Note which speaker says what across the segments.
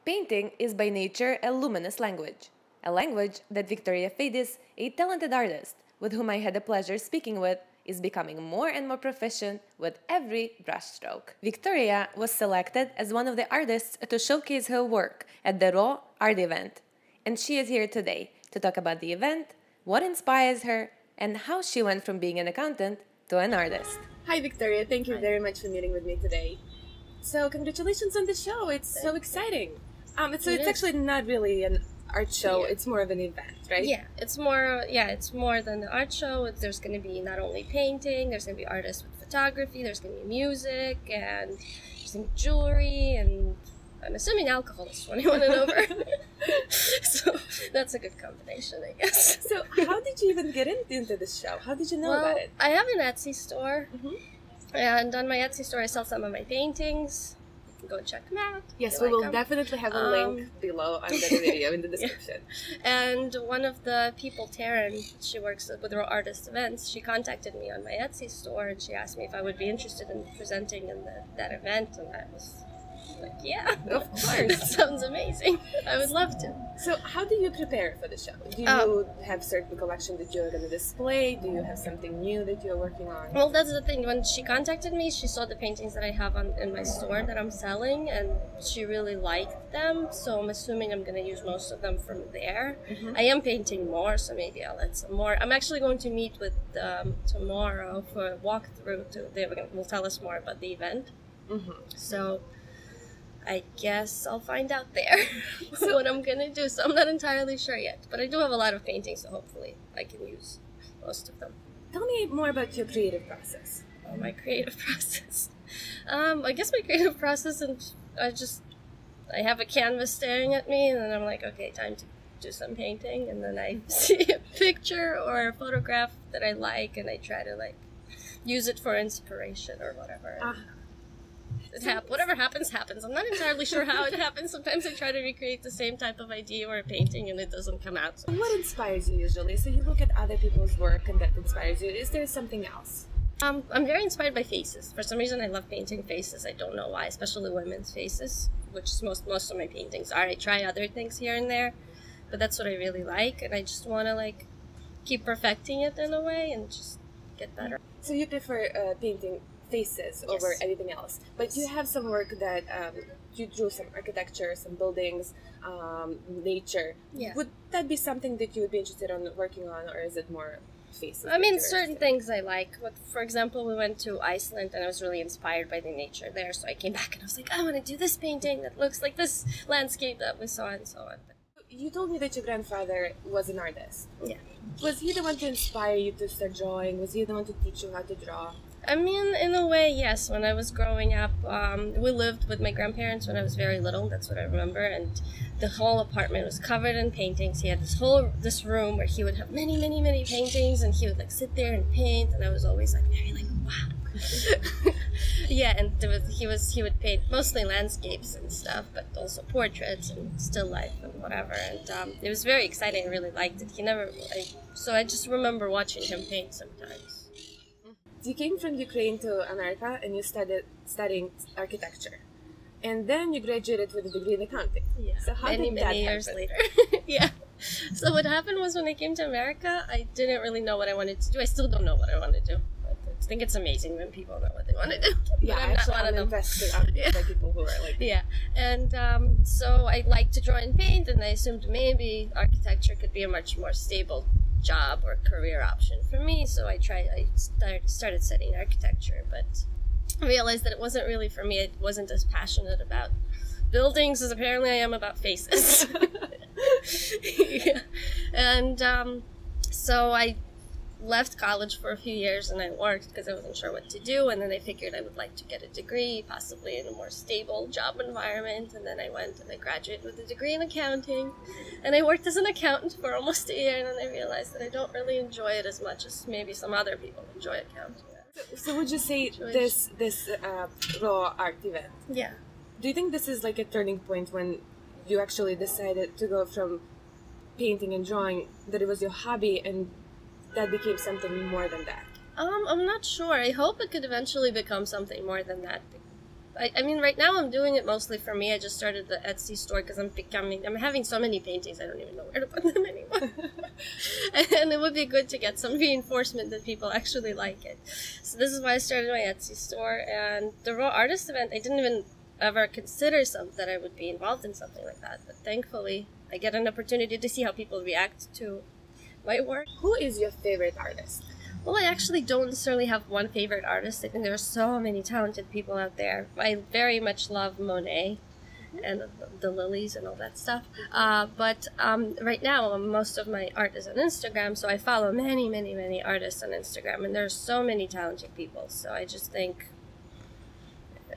Speaker 1: Painting is by nature a luminous language, a language that Viktoria Feydis, a talented artist with whom I had the pleasure speaking with, is becoming more and more proficient with every brushstroke. Viktoria was selected as one of the artists to showcase her work at the Raw art event, and she is here today to talk about the event, what inspires her, and how she went from being an accountant to an artist. Hi Viktoria, thank you very much for meeting with me today. So congratulations on the show, it's so exciting. It's actually not really an art show, it's more of an event, right?
Speaker 2: Yeah, it's more than an art show. There's going to be not only painting, there's going to be artists with photography, there's going to be music, and there's going to be jewelry, and I'm assuming alcohol is 21 and over. So that's a good combination, I guess.
Speaker 1: So how did you even get into this show? How did you know about it?
Speaker 2: I have an Etsy store, and on my Etsy store I sell some of my paintings. Go check them out.
Speaker 1: Yes, we will definitely have a link below under the video in the description.
Speaker 2: And one of the people, Taryn, she works with Raw Artist Events, she contacted me on my Etsy store and she asked me if I would be interested in presenting in that event, and I was like, yeah,
Speaker 1: of course.
Speaker 2: That sounds amazing. I would love to.
Speaker 1: So how do you prepare for the show? Do you have certain collection that you're going to display? Do you have something new that you're working on?
Speaker 2: Well, that's the thing. When she contacted me, she saw the paintings that I have in my store that I'm selling, and she really liked them. So I'm assuming I'm going to use most of them from there. I am painting more, so maybe I'll add some more. I'm actually going to meet with tomorrow for a walkthrough. They will tell us more about the event. So I guess I'll find out there what I'm going to do. So I'm not entirely sure yet. But I do have a lot of paintings, so hopefully I can use most of them.
Speaker 1: Tell me more about your creative process.
Speaker 2: Oh, my creative process. I guess my creative process, and I have a canvas staring at me, and then I'm like, okay, time to do some painting. And then I see a picture or a photograph that I like, and I try to use it for inspiration or whatever. Whatever happens, happens. I'm not entirely sure how it happens. Sometimes I try to recreate the same type of idea or a painting and it doesn't come out. So.
Speaker 1: What inspires you usually? So you look at other people's work and that inspires you. Is there something else?
Speaker 2: I'm very inspired by faces. For some reason I love painting faces. I don't know why, especially women's faces, which most of my paintings are. I try other things here and there, but that's what I really like, and I just want to keep perfecting it in a way and just get better.
Speaker 1: So you prefer painting faces over anything else, but you have some work that you drew some architecture, some buildings, nature. Would that be something that you would be interested in working on, or is it more faces?
Speaker 2: I mean, certain things I like. But for example, we went to Iceland and I was really inspired by the nature there, so I came back and I was like, I want to do this painting that looks like this landscape that we saw and so on.
Speaker 1: You told me that your grandfather was an artist.
Speaker 2: Yeah.
Speaker 1: Was he the one to inspire you to start drawing? Was he the one to teach you how to draw?
Speaker 2: I mean, in a way, yes. When I was growing up, we lived with my grandparents when I was very little. That's what I remember. And the whole apartment was covered in paintings. He had this room where he would have many, many, many paintings, and he would sit there and paint. And I was always very wow. Yeah, and he would paint mostly landscapes and stuff, but also portraits and still life and whatever. And it was very exciting. I really liked it. So I just remember watching him paint sometimes.
Speaker 1: You came from Ukraine to America and you started studying architecture. And then you graduated with a degree in accounting.
Speaker 2: Yeah,
Speaker 1: so how did that
Speaker 2: many years later. Yeah. So what happened was when I came to America, I didn't really know what I wanted to do. I still don't know what I want to do. I think it's amazing when people know what they want to do.
Speaker 1: Yeah, I'm invested by people who are like...
Speaker 2: Yeah, and so I like to draw and paint, and I assumed maybe architecture could be a much more stable job or career option for me, so I started studying architecture, but I realized that it wasn't really for me. I wasn't as passionate about buildings as apparently I am about faces. Yeah. And so I left college for a few years and I worked because I wasn't sure what to do, and then I figured I would like to get a degree, possibly in a more stable job environment, and then I went and I graduated with a degree in accounting, and I worked as an accountant for almost a year, and then I realized that I don't really enjoy it as much as maybe some other people enjoy accounting.
Speaker 1: So would you say this Raw art event?
Speaker 2: Yeah.
Speaker 1: Do you think this is like a turning point when you actually decided to go from painting and drawing, that it was your hobby, and that became something more than that?
Speaker 2: I'm not sure. I hope it could eventually become something more than that. I mean, right now I'm doing it mostly for me. I just started the Etsy store because I'm having so many paintings I don't even know where to put them anymore. And it would be good to get some reinforcement that people actually like it. So this is why I started my Etsy store. And the Raw Artist event, I didn't even ever consider that I would be involved in something like that. But thankfully, I get an opportunity to see how people react to my work.
Speaker 3: Who is your favorite artist?
Speaker 2: Well, I actually don't necessarily have one favorite artist. I think there are so many talented people out there. I very much love Monet and the lilies and all that stuff. But right now, most of my art is on Instagram, so I follow many, many, many artists on Instagram, and there's so many talented people. So I just think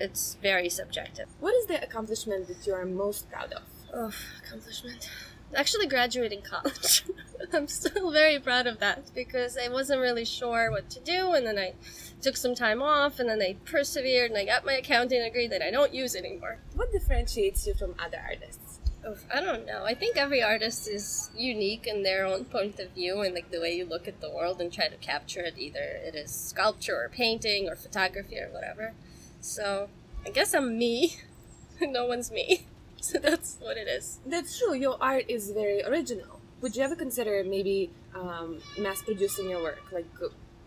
Speaker 2: it's very subjective.
Speaker 3: What is the accomplishment that you are most proud of?
Speaker 2: Oh, accomplishment. Actually graduating college. I'm still very proud of that because I wasn't really sure what to do, and then I took some time off, and then I persevered, and I got my accounting degree that I don't use anymore.
Speaker 3: What differentiates you from other artists?
Speaker 2: Oh, I don't know. I think every artist is unique in their own point of view and like the way you look at the world and try to capture it. Either it is sculpture or painting or photography or whatever. So I guess I'm me. No one's me. So that's what it is.
Speaker 3: That's true. Your art is very original. Would you ever consider maybe mass producing your work, like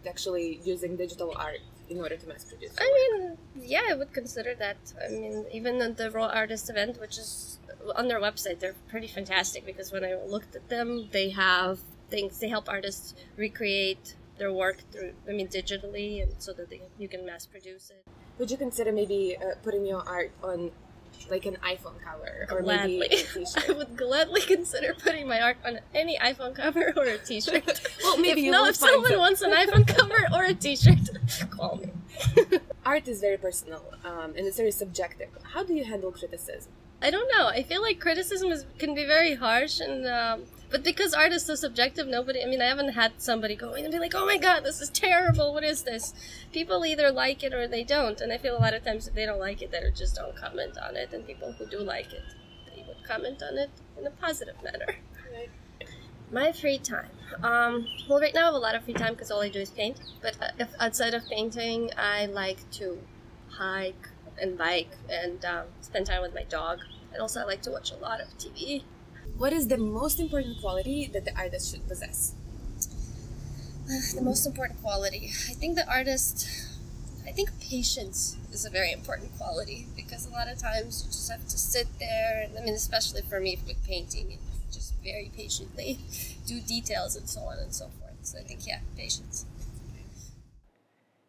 Speaker 3: actually using digital art in order to mass produce?
Speaker 2: I mean, yeah, I would consider that. I mean, even at the Raw Artist event, which is on their website, they're pretty fantastic because when I looked at them, they have things, they help artists recreate their work through, digitally, and so that you can mass produce it.
Speaker 3: Would you consider maybe putting your art on like an iPhone cover or
Speaker 2: Gladly.
Speaker 3: maybe a t-shirt?
Speaker 2: I would gladly consider putting my art on any iPhone cover or a t-shirt.
Speaker 3: Well, maybe
Speaker 2: if someone wants an iPhone cover or a t-shirt, call me.
Speaker 3: Art is very personal and it's very subjective. How do you handle criticism?
Speaker 2: I don't know. I feel like criticism can be very harsh, and but because art is so subjective, I haven't had somebody go in and be like, oh my god, this is terrible, what is this? People either like it or they don't, and I feel a lot of times if they don't like it, they just don't comment on it, and people who do like it, they would comment on it in a positive manner.
Speaker 3: Right.
Speaker 2: My free time. Well, right now I have a lot of free time because all I do is paint, but if outside of painting, I like to hike and bike and spend time with my dog. And also I like to watch a lot of TV.
Speaker 3: What is the most important quality that the artist should possess?
Speaker 2: The most important quality. I think patience is a very important quality because a lot of times you just have to sit there, and especially for me with painting, and just very patiently do details and so on and so forth. So I think, patience.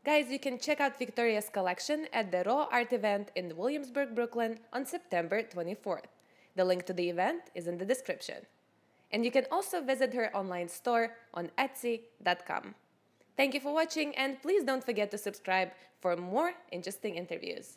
Speaker 1: Guys, you can check out Viktoria's collection at the Raw Art event in Willaimsburg, Brooklyn on September 24th. The link to the event is in the description. And you can also visit her online store on Etsy.com. Thank you for watching, and please don't forget to subscribe for more interesting interviews.